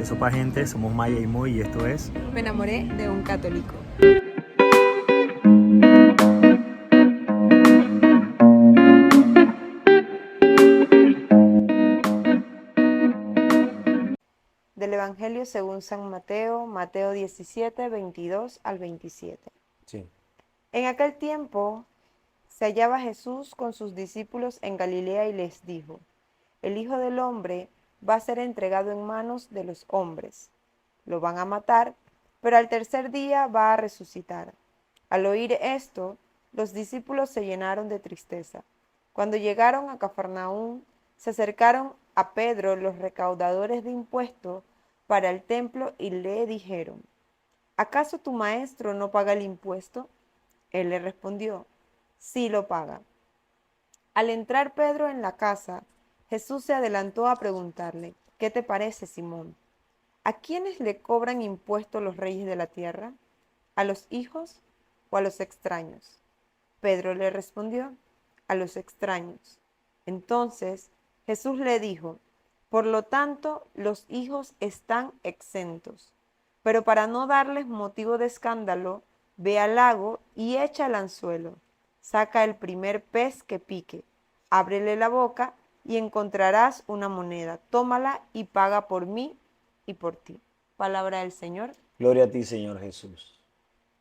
Que sopa gente, somos Maya y Moy y esto es... Me enamoré de un católico. Del Evangelio según San Mateo, Mateo 17, 22 al 27. Sí. En aquel tiempo se hallaba Jesús con sus discípulos en Galilea y les dijo: El Hijo del Hombre va a ser entregado en manos de los hombres. Lo van a matar, pero al tercer día va a resucitar. Al oír esto, los discípulos se llenaron de tristeza. Cuando llegaron a Cafarnaúm, se acercaron a Pedro los recaudadores de impuestos para el templo y le dijeron: ¿Acaso tu maestro no paga el impuesto? Él le respondió: Sí lo paga. Al entrar Pedro en la casa, Jesús se adelantó a preguntarle: ¿Qué te parece, Simón? ¿A quiénes le cobran impuestos los reyes de la tierra? ¿A los hijos o a los extraños? Pedro le respondió: A los extraños. Entonces Jesús le dijo: Por lo tanto, los hijos están exentos. Pero para no darles motivo de escándalo, ve al lago y echa el anzuelo. Saca el primer pez que pique, ábrele la boca y encontrarás una moneda. Tómala y paga por mí y por ti. Palabra del Señor. Gloria a ti, Señor Jesús.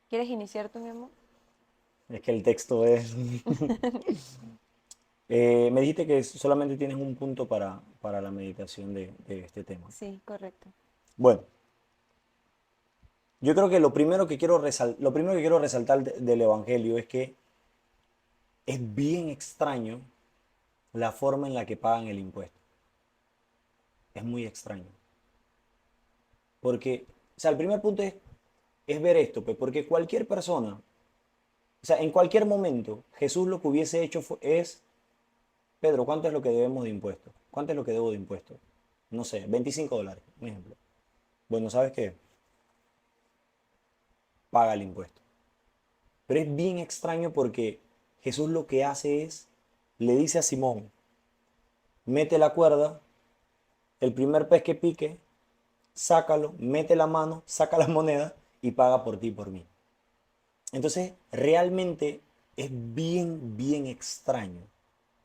¿Quieres iniciar tú, mi amor? Es que el texto es... me dijiste que solamente tienes un punto para la meditación de este tema. Sí, correcto. Bueno, yo creo que lo primero que quiero resaltar del Evangelio es que es bien extraño la forma en la que pagan el impuesto. Es muy extraño. Porque, o sea, el primer punto es ver esto, pues, porque cualquier persona, o sea, en cualquier momento, Jesús lo que hubiese hecho es, Pedro, ¿cuánto es lo que debemos de impuestos? ¿Cuánto es lo que debo de impuestos? No sé, $25, un ejemplo. Bueno, ¿sabes qué? Paga el impuesto. Pero es bien extraño porque Jesús lo que hace es, le dice a Simón, mete la cuerda, el primer pez que pique, sácalo, mete la mano, saca las monedas y paga por ti y por mí. Entonces, realmente es bien extraño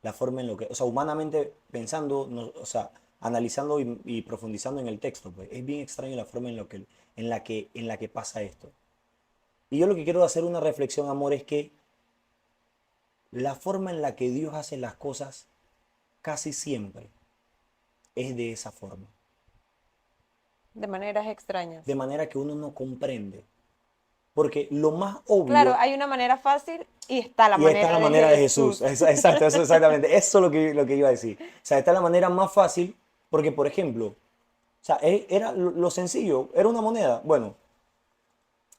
la forma en lo que, o sea, humanamente pensando, o sea, analizando y profundizando en el texto, pues es bien extraño la forma en la que pasa esto. Y yo lo que quiero hacer una reflexión, amor, es que la forma en la que Dios hace las cosas casi siempre es de esa forma. De maneras extrañas. De manera que uno no comprende. Porque lo más Claro, obvio, hay una manera fácil y está la y esta es manera la de manera de Jesús. Jesús. Exacto, eso exactamente. Eso es lo que iba a decir. O sea, esta es la manera más fácil porque, por ejemplo, o sea, era lo sencillo, era una moneda. Bueno,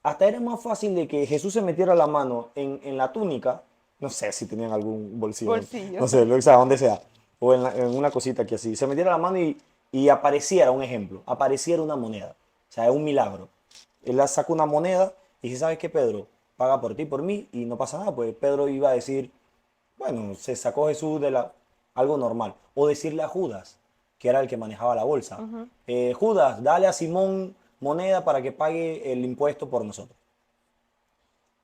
hasta era más fácil de que Jesús se metiera la mano en la túnica, no sé si tenían algún bolsillo, Bolsillo. no sé, o sea, donde sea, o en una cosita que así, se metiera la mano y apareciera un ejemplo, apareciera una moneda. O sea, es un milagro. Él la saca una moneda y dice, ¿sabes qué, Pedro? Paga por ti, por mí, y no pasa nada. Pues Pedro iba a decir, bueno, se sacó Jesús de algo normal. O decirle a Judas, que era el que manejaba la bolsa, Ujú. Judas, dale a Simón moneda para que pague el impuesto por nosotros.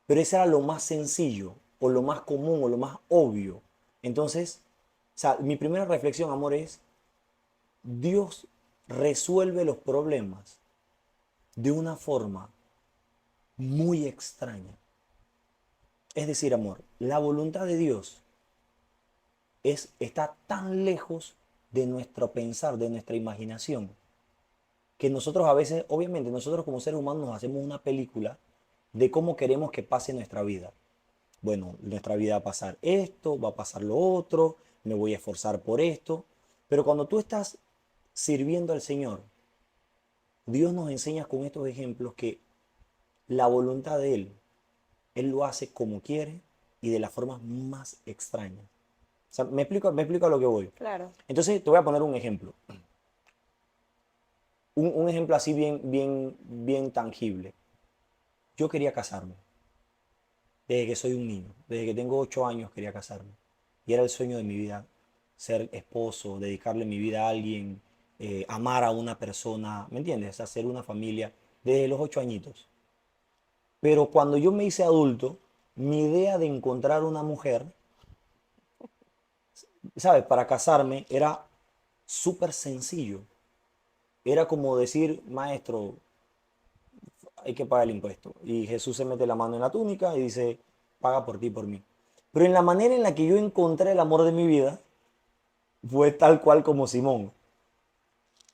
Pero eso era lo más sencillo, o lo más común, o lo más obvio. Entonces, o sea, mi primera reflexión, amor, es, Dios resuelve los problemas de una forma muy extraña. Es decir, amor, la voluntad de Dios está tan lejos de nuestro pensar, de nuestra imaginación, que nosotros a veces, obviamente, nosotros como seres humanos nos hacemos una película de cómo queremos que pase nuestra vida. Bueno, nuestra vida va a pasar esto, va a pasar lo otro, me voy a esforzar por esto. Pero cuando tú estás sirviendo al Señor, Dios nos enseña con estos ejemplos que la voluntad de Él lo hace como quiere y de las formas más extrañas. O sea, me explico a lo que voy. Claro. Entonces, te voy a poner un ejemplo. Un ejemplo así bien tangible. Yo quería casarme. Desde que soy un niño. Desde que tengo 8 años quería casarme. Y era el sueño de mi vida. Ser esposo, dedicarle mi vida a alguien. amar a una persona, ¿me entiendes? Hacer una familia desde los 8 añitos. Pero cuando yo me hice adulto, mi idea de encontrar una mujer, ¿sabes? Para casarme era súper sencillo. Era como decir, maestro, hay que pagar el impuesto. Y Jesús se mete la mano en la túnica y dice, paga por ti y por mí. Pero en la manera en la que yo encontré el amor de mi vida, fue tal cual como Simón.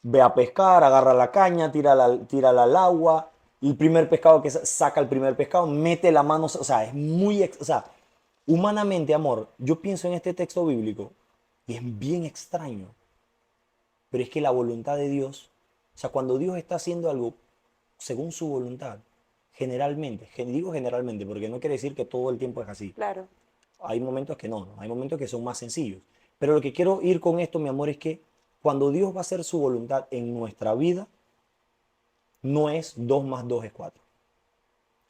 Ve a pescar, agarra la caña, tírala al agua. El primer pescado que saca el primer pescado, mete la mano. O sea, es muy. O sea, humanamente, amor, yo pienso en este texto bíblico y es bien extraño. Pero es que la voluntad de Dios, o sea, cuando Dios está haciendo algo según su voluntad, generalmente, digo generalmente porque no quiere decir que todo el tiempo es así. Claro, Hay momentos que no, hay momentos que son más sencillos. Pero lo que quiero ir con esto, mi amor, es que cuando Dios va a hacer su voluntad en nuestra vida, no es 2 más 2 es 4.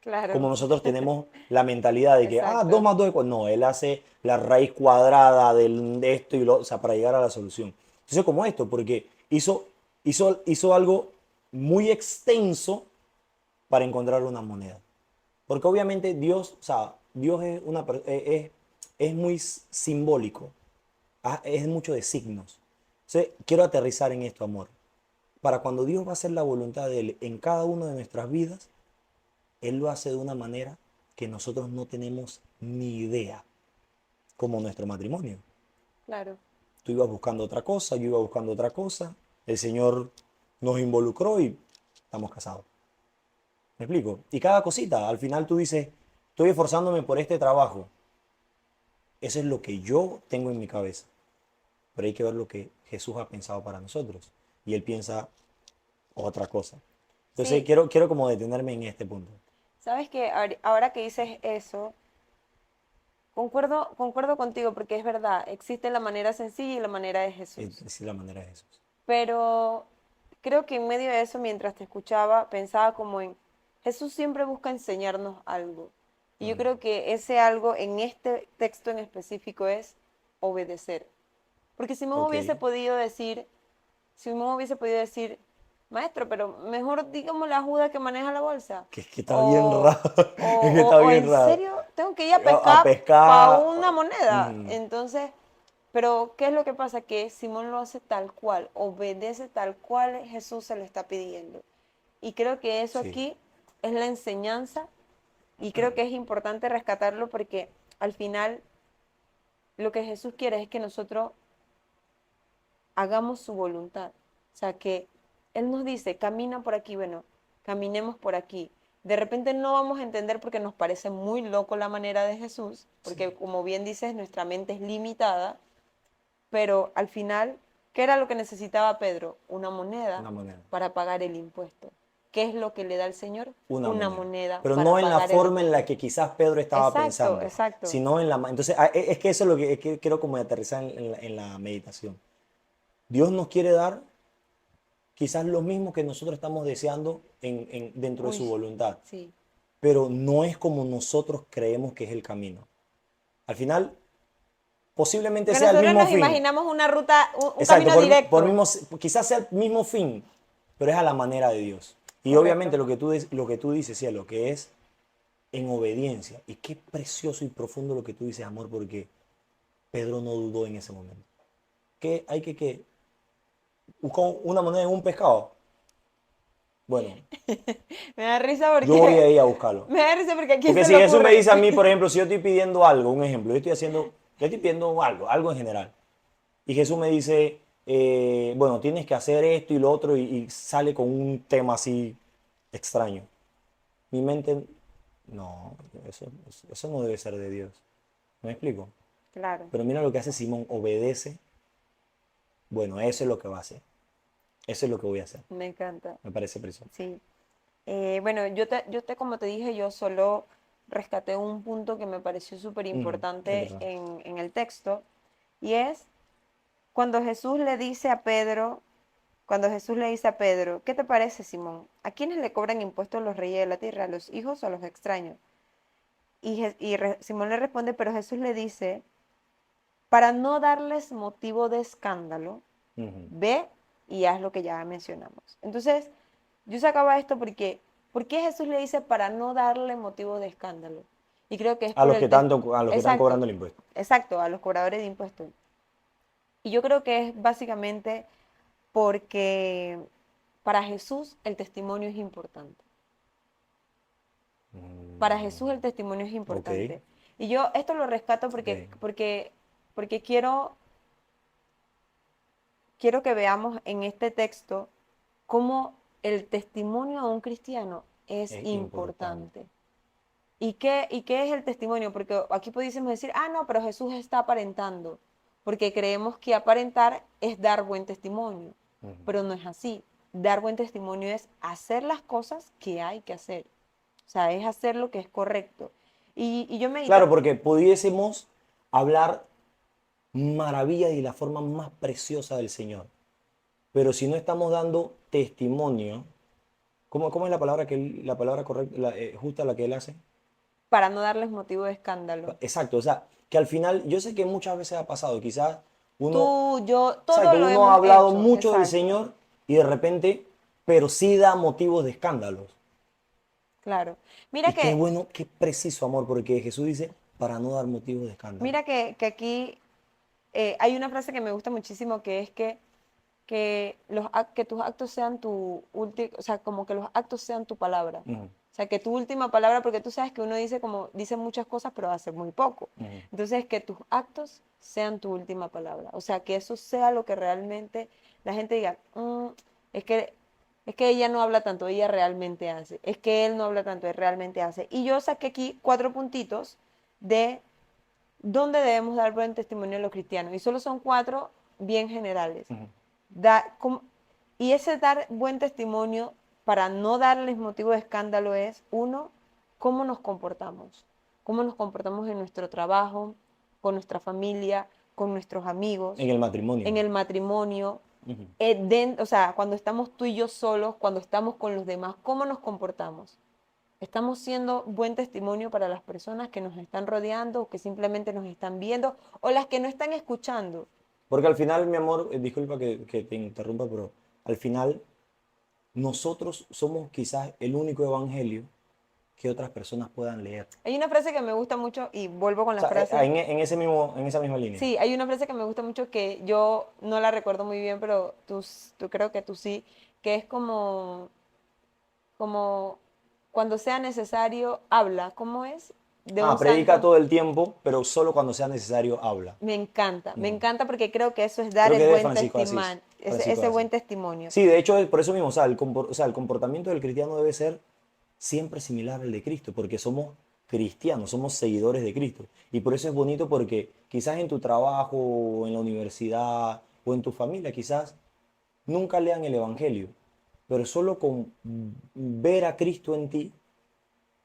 Como claro, nosotros tenemos la mentalidad de que, 2 exacto. más 2 es 4. No, Él hace la raíz cuadrada de esto y lo, o sea, para llegar a la solución. Entonces, como esto, porque hizo algo muy extenso para encontrar una moneda. Porque obviamente Dios, o sea, Dios es muy simbólico, es mucho de signos. Entonces, quiero aterrizar en esto, amor. Para cuando Dios va a hacer la voluntad de Él en cada una de nuestras vidas, Él lo hace de una manera que nosotros no tenemos ni idea, como nuestro matrimonio. Claro. Tú ibas buscando otra cosa, yo iba buscando otra cosa, el Señor nos involucró y estamos casados. ¿Me explico? Y cada cosita, al final tú dices, estoy esforzándome por este trabajo. Eso es lo que yo tengo en mi cabeza. Pero hay que ver lo que Jesús ha pensado para nosotros. Y Él piensa otra cosa. Entonces Sí, quiero como detenerme en este punto. sabes que ahora que dices eso, concuerdo contigo porque es verdad, existe la manera sencilla y la manera de Es Jesús. decir, la manera de Jesús. Pero creo que en medio de eso, mientras te escuchaba, pensaba como en Jesús siempre busca enseñarnos algo. Y yo Claro. creo que ese algo en este texto en específico es obedecer. Porque Ok. Si Simón hubiese podido decir, maestro, pero mejor dígame la Juda que maneja la bolsa. Que es que está bien O, raro. Es que está o bien en raro. serio, tengo que ir a A pescar para pescar. una moneda. Ujú. Entonces, pero ¿qué es lo que pasa? Que Simón lo hace tal cual, obedece tal cual Jesús se lo está pidiendo. Y creo que eso Sí. aquí es la enseñanza y creo que es importante rescatarlo porque al final lo que Jesús quiere es que nosotros hagamos su voluntad. O sea, que Él nos dice, camina por aquí, bueno, caminemos por aquí. De repente no vamos a entender porque nos parece muy loco la manera de Jesús, Sí. porque como bien dices, nuestra mente es limitada, pero al final, ¿qué era lo que necesitaba Pedro? Una moneda Una moneda. para pagar el impuesto. ¿Qué es lo que le da el Señor? Una Una moneda. moneda Pero no para en la pagar el forma en la impuesto. que quizás Pedro estaba Exacto, pensando, exacto. sino en la. Entonces, es que eso es lo que quiero como aterrizar en la meditación. Dios nos quiere dar quizás lo mismo que nosotros estamos deseando dentro de Uy, su voluntad, sí. pero no es como nosotros creemos que es el camino. Al final, posiblemente Porque sea el nosotros mismo nos fin. imaginamos una ruta, un Exacto, camino por directo. mismo, quizás sea el mismo fin, pero es a la manera de Dios. Y obviamente Correcto. lo que tú dices, cielo, que es en obediencia. Y qué precioso y profundo lo que tú dices, amor, porque Pedro no dudó en ese momento. ¿Qué hay que buscar una moneda en un pescado? Bueno, Me da risa yo voy porque a ir a buscarlo. me da risa porque a quién Porque se si le Jesús me ocurre. dice a mí, por ejemplo, si yo estoy pidiendo algo, un ejemplo, yo estoy pidiendo algo en general, y Jesús me dice, bueno, tienes que hacer esto y lo otro, y sale con un tema así extraño. Mi mente, no, eso no debe ser de Dios. ¿Me explico? Claro, Pero mira lo que hace Simón, obedece. Bueno, eso es lo que va a hacer. Eso es lo que voy a hacer. me encanta. Me parece precioso. Sí. Bueno, como te dije, yo solo rescaté un punto que me pareció súper Es importante verdad. en el texto, y es cuando Jesús le dice a Pedro, cuando Jesús le dice a Pedro, ¿qué te parece, Simón? ¿A quiénes le cobran impuestos los reyes de la tierra? ¿A los hijos o a los extraños? Simón le responde, pero Jesús le dice, para no darles motivo de escándalo, Ujú. ve y haz lo que ya mencionamos. Entonces, yo sacaba esto porque, ¿por qué Jesús le dice para no darle motivo de escándalo? Y creo que es A por los el... a los que están Exacto, cobrando el impuesto. exacto, a los cobradores de impuestos. Y yo creo que es básicamente porque para Jesús el testimonio es importante. Para Jesús el testimonio es Ok, importante. Y yo esto lo rescato ok. porque quiero que veamos en este texto cómo el testimonio de un cristiano es Es importante. importante. Y qué es el testimonio? Porque aquí pudiésemos decir, ah, no, pero Jesús está aparentando, porque creemos que aparentar es dar buen testimonio, Ujú. pero no es así. Dar buen testimonio es hacer las cosas que hay que hacer. O sea, es hacer lo que es correcto. Y yo Claro, meditaba, porque pudiésemos hablar maravillas y la forma más preciosa del Señor. Pero si no estamos dando testimonio, ¿cómo es la palabra la palabra correcta, justa la que él hace? para no darles motivo de escándalo. Exacto, o sea, que al final, yo sé que muchas veces ha pasado, quizás uno, Tú, yo, todo exacto, lo uno ha hemos hablado hecho, mucho del exacto, Señor y de repente, pero sí da motivos de escándalos. claro. Y Mira qué que, bueno, qué preciso amor, porque Jesús dice, para no dar motivos de escándalo. que aquí hay una frase que me gusta muchísimo que es que tus actos sean tu último, o sea, como que los actos sean tu palabra. Ujú, O sea, que tu última palabra, porque tú sabes que uno dice como, dice muchas cosas, pero hace muy poco. ujú. Entonces, que tus actos sean tu última palabra. O sea, que eso sea lo que realmente la gente diga, es que, es que ella no habla tanto, ella realmente hace. Es que él no habla tanto, él realmente hace. Y yo saqué aquí 4 puntitos de dónde debemos dar buen testimonio a los cristianos. Y solo son 4 bien generales. Ujú. Da, y ese dar buen testimonio para no darles motivo de escándalo es, uno, cómo nos comportamos. Cómo nos comportamos en nuestro trabajo, con nuestra familia, con nuestros En amigos, el matrimonio. en el matrimonio, Ujú. o sea, cuando estamos tú y yo solos, cuando estamos con los demás, cómo nos comportamos. Estamos siendo buen testimonio para las personas que nos están rodeando o que simplemente nos están viendo o las que no están escuchando. Porque al final, mi amor, disculpa que te interrumpa, pero al final nosotros somos quizás el único evangelio que otras personas puedan leer. Hay una frase que me gusta mucho y vuelvo con O la sea, frase. en ese mismo, en esa misma línea. Sí, hay una frase que me gusta mucho que yo no la recuerdo muy bien, pero tú creo que tú sí, que es como cuando sea necesario, habla. ¿Cómo es? De un Predica santo. todo el tiempo, pero solo cuando sea necesario habla. Me Mm. encanta porque creo que eso es dar Creo que el es de buen Francisco de Asís. testimonio, Francisco ese de buen Asís. testimonio. Sí, de hecho, por eso mismo, o sea, el comportamiento del cristiano debe ser siempre similar al de Cristo, porque somos cristianos, somos seguidores de Cristo. Y por eso es bonito porque quizás en tu trabajo, o en la universidad, o en tu familia, quizás nunca lean el Evangelio, pero solo con ver a Cristo en ti,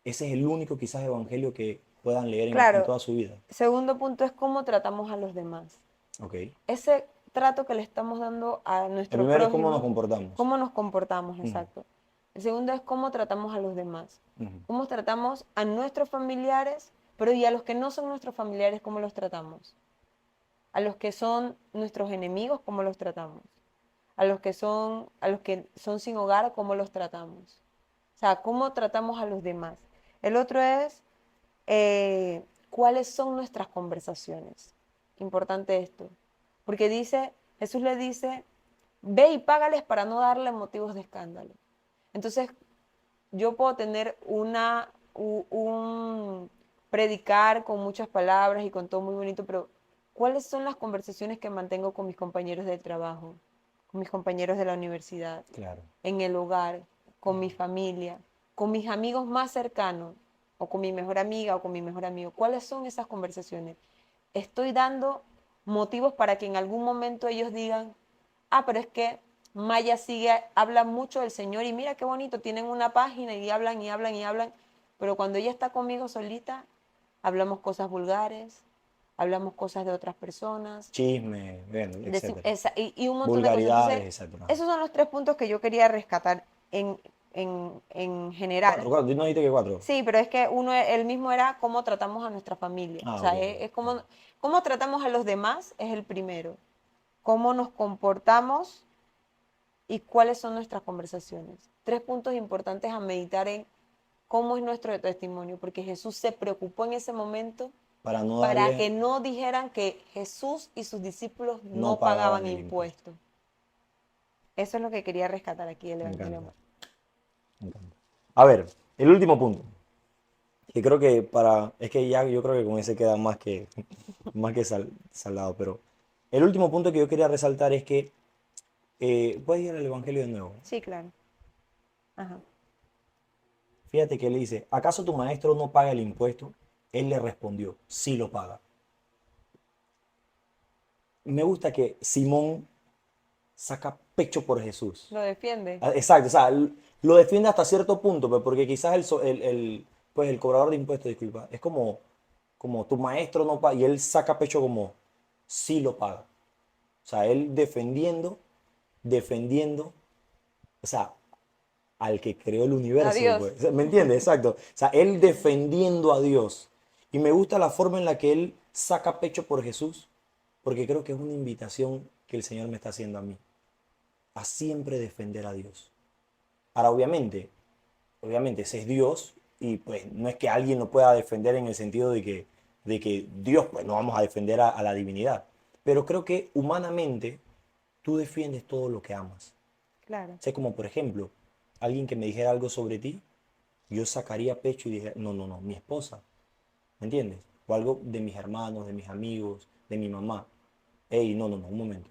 ese es el único quizás Evangelio que puedan leer en Claro, toda su vida. segundo punto es cómo tratamos a los demás. ¿Ok? Ese trato que le estamos dando a El nuestro primero es cómo nos prójimo, comportamos. cómo nos comportamos, Ujú, exacto. El segundo es cómo tratamos a los demás, ujú. cómo tratamos a nuestros familiares, pero y a los que no son nuestros familiares, cómo los tratamos. A los que son nuestros enemigos, cómo los tratamos. A los que son sin hogar, cómo los tratamos. O sea, cómo tratamos a los demás. El otro es cuáles son nuestras conversaciones. Importante esto. Porque Jesús le dice, ve y págales para no darle motivos de escándalo. Entonces, yo puedo tener un predicar con muchas palabras y con todo muy bonito, pero ¿cuáles son las conversaciones que mantengo con mis compañeros del trabajo, con mis compañeros de la universidad, Claro. en el hogar, con mi familia, con mis amigos más cercanos, o con mi mejor amiga o con mi mejor amigo? ¿Cuáles son esas conversaciones? Estoy dando motivos para que en algún momento ellos digan, ah, pero es que Maya habla mucho del Señor y mira qué bonito, tienen una página y hablan y hablan y hablan, pero cuando ella está conmigo solita, hablamos cosas vulgares, hablamos cosas de otras personas, Chisme, bueno, etcétera. y un montón de cosas. Entonces, Vulgaridades, etcétera. esos son los 3 puntos que yo quería rescatar en Cuatro, general. cuatro. ¿Tú no dijiste que cuatro? Sí, pero es que el mismo era cómo tratamos a nuestra familia. O Ok, sea, ok. es cómo tratamos a los demás es el primero. Cómo nos comportamos y cuáles son nuestras conversaciones. 3 puntos importantes a meditar en cómo es nuestro testimonio, porque Jesús se preocupó en ese momento Para no para que darle, no dijeran que Jesús y sus discípulos no no pagaban pagaban el impuesto. impuestos. Eso es lo que quería rescatar aquí del Me Evangelio. encanta, me encanta. A ver, el último punto, que creo que es que ya yo creo que con ese queda más que, saldado, pero el último punto que yo quería resaltar es que, puedes ir al Evangelio de nuevo. Sí, claro. Ajá. Fíjate que él le dice, ¿acaso tu maestro no paga el impuesto? Él le respondió, sí lo paga. Me gusta que Simón saca pecho por Jesús. Lo defiende. Exacto, o sea, lo defiende hasta cierto punto, pues, porque quizás pues el cobrador de impuestos, disculpa, es como tu maestro no paga, y él saca pecho como, sí lo paga. O sea, él defendiendo, o sea, al que creó el universo, Adiós. pues. ¿Me entiendes? Exacto. O sea, él defendiendo a Dios. Y me gusta la forma en la que él saca pecho por Jesús, porque creo que es una invitación que el Señor me está haciendo a mí, a siempre defender a Dios. Ahora, obviamente ese es Dios y pues no es que alguien lo pueda defender en el sentido de que Dios, pues no vamos a defender a la divinidad. Pero creo que humanamente tú defiendes todo lo que amas. Claro. O sea, como por ejemplo, alguien que me dijera algo sobre ti, yo sacaría pecho y dijera, no, no, no, mi esposa, ¿me entiendes? O algo de mis hermanos, de mis amigos, de mi mamá. Ey, no, no, no, un momento,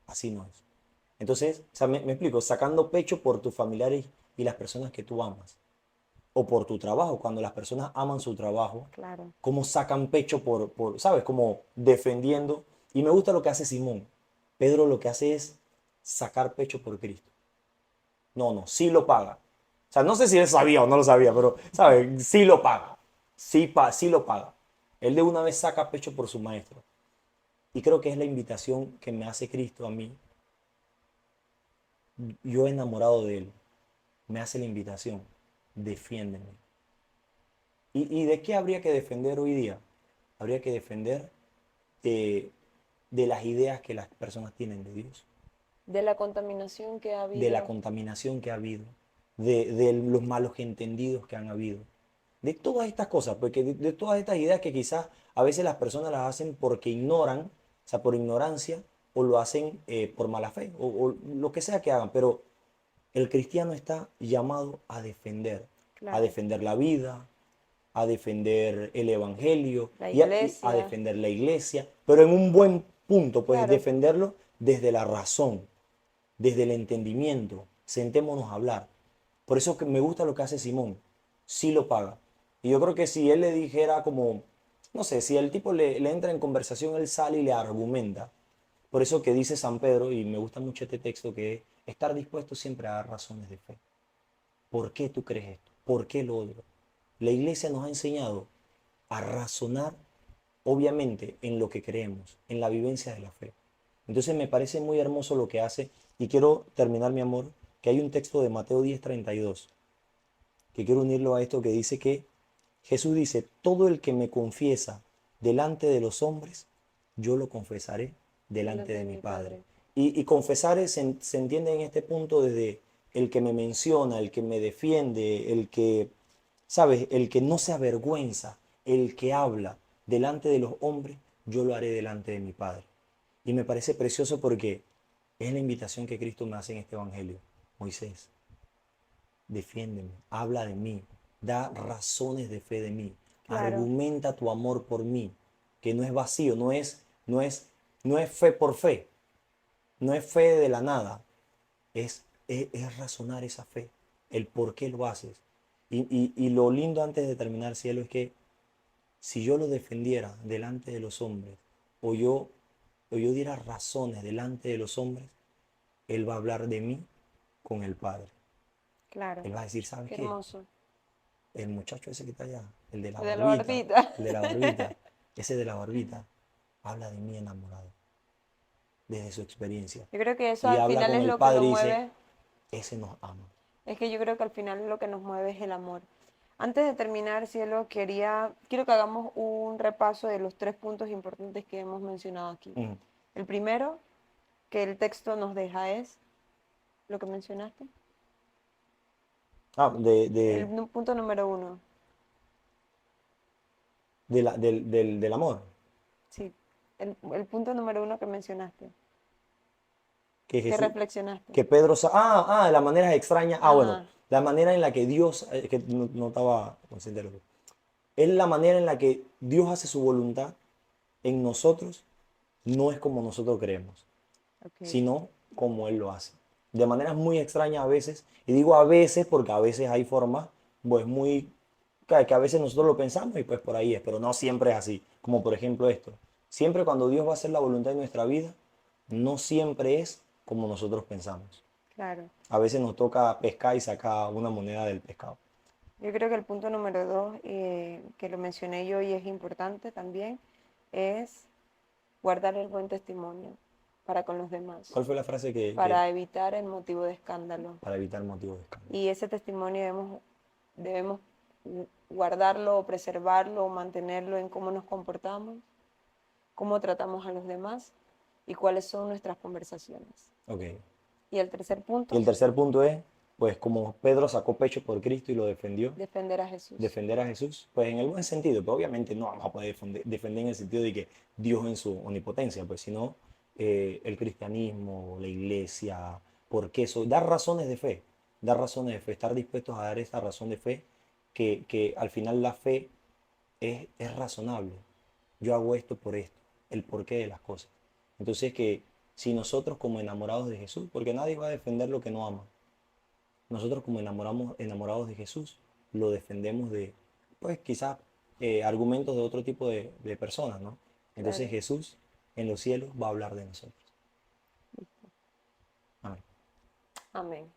así no es. Entonces, o sea, me explico, sacando pecho por tus familiares y las personas que tú amas. O por tu trabajo, cuando las personas aman su trabajo, Claro. cómo sacan pecho ¿sabes? Como defendiendo. Y me gusta lo que hace Simón. Pedro lo que hace es sacar pecho por Cristo. No, no, sí lo paga. O sea, no sé si él sabía o no lo sabía, pero, ¿sabes? Sí lo paga. Sí lo paga. Él de una vez saca pecho por su maestro. Y creo que es la invitación que me hace Cristo a mí. Yo enamorado de él. Me hace la invitación. Defiéndeme. ¿Y de qué habría que defender hoy día? Habría que defender de, de las ideas que las personas tienen de Dios, De la contaminación que ha de la habido. contaminación que ha habido, de los malos entendidos que han habido, de todas estas cosas, porque de todas estas ideas que quizás a veces las personas las hacen porque ignoran, o sea, por ignorancia, o lo hacen por mala fe, o lo que sea que hagan, pero el cristiano está llamado a Claro. defender la vida, a defender el evangelio La y a iglesia. defender la iglesia, pero en un buen punto, pues Claro. defenderlo desde la razón, desde el entendimiento. Sentémonos a hablar. Por eso que me gusta lo que hace Simón. Sí lo paga. Y yo creo que si él le dijera como, no sé, si el tipo le entra en conversación, él sale y le argumenta. Por eso que dice San Pedro, y me gusta mucho este texto, que es estar dispuesto siempre a dar razones de fe. ¿Por qué tú crees esto? ¿Por qué lo otro? La iglesia nos ha enseñado a razonar, obviamente, en lo que creemos, en la vivencia de la fe. Entonces me parece muy hermoso lo que hace, y quiero terminar, mi amor, que hay un texto de Mateo 10:32, que quiero unirlo a esto que dice que Jesús dice, todo el que me confiesa delante de los hombres, yo lo confesaré delante Delante de de mi mi Padre. Padre. Y confesar se entiende en este punto desde el que me menciona, el que me defiende, el que, ¿sabes? El que no se avergüenza, el que habla delante de los hombres, yo lo haré delante de mi Padre. Y me parece precioso porque es la invitación que Cristo me hace en este Evangelio. Moisés, defiéndeme, habla de mí, da razones de fe de mí, Claro. argumenta tu amor por mí, que no es vacío, no es fe por fe, no es fe de la nada, es razonar esa fe, el por qué lo haces. Y lo lindo antes de terminar, cielo, es que si yo lo defendiera delante de los hombres, o yo, o yo diera razones delante de los hombres, Él va a hablar de mí con el Padre. Claro. Él va a decir, ¿sabes Qué qué? hermoso. El muchacho ese que está allá, De la barbita. el de la barbita, ese de la barbita, habla de mí enamorado, desde su experiencia. Yo creo que eso Y al habla final con es el lo que Padre nos y dice, mueve. ese nos ama. Es que yo creo que al final lo que nos mueve es el amor. Antes de terminar, cielo, quiero que hagamos un repaso de los 3 puntos importantes que hemos mencionado aquí. Ujú. El primero que el texto nos deja es lo que mencionaste. Ah, Punto número 1. del amor. Sí, el punto número 1 que mencionaste, Que que Jesús, reflexionaste. que Pedro, de la manera extraña. Ah, bueno, Ajá, la manera en la que Dios, que no estaba consciente de lo que. Es la manera en la que Dios hace su voluntad en nosotros, no es como nosotros creemos, ok, sino como Él lo hace. De maneras muy extrañas a veces, y digo a veces porque a veces hay formas, pues muy, que a veces nosotros lo pensamos y pues por ahí es, pero no siempre es así. Como por ejemplo esto. Siempre cuando Dios va a hacer la voluntad en nuestra vida, no siempre es como nosotros pensamos. claro. A veces nos toca pescar y sacar una moneda del pescado. Yo creo que el punto número 2, que lo mencioné yo y es importante también, es guardar el buen testimonio para con los demás, ¿Cuál fue la frase para evitar el motivo de escándalo. para evitar motivos de escándalo? Y ese testimonio debemos guardarlo, preservarlo, mantenerlo en cómo nos comportamos, cómo tratamos a los demás y cuáles son nuestras conversaciones. Ok. Y el tercer Y punto, el tercer punto es, pues como Pedro sacó pecho por Cristo y lo defendió, defender a Jesús. defender a Jesús, pues en el buen sentido, pero obviamente no vamos a poder defender en el sentido de que Dios en su omnipotencia, pues sino el cristianismo, la iglesia, porque eso, dar razones de fe, estar dispuestos a dar esa razón de fe, que al final la fe es razonable. Yo hago esto por esto, el porqué de las cosas. Entonces que si nosotros como enamorados de Jesús, porque nadie va a defender lo que no ama, nosotros como enamorados de Jesús, lo defendemos de, pues quizás argumentos de otro tipo de personas, ¿no? Entonces Claro. Jesús en los cielos va a hablar de nosotros. Amén. Amén.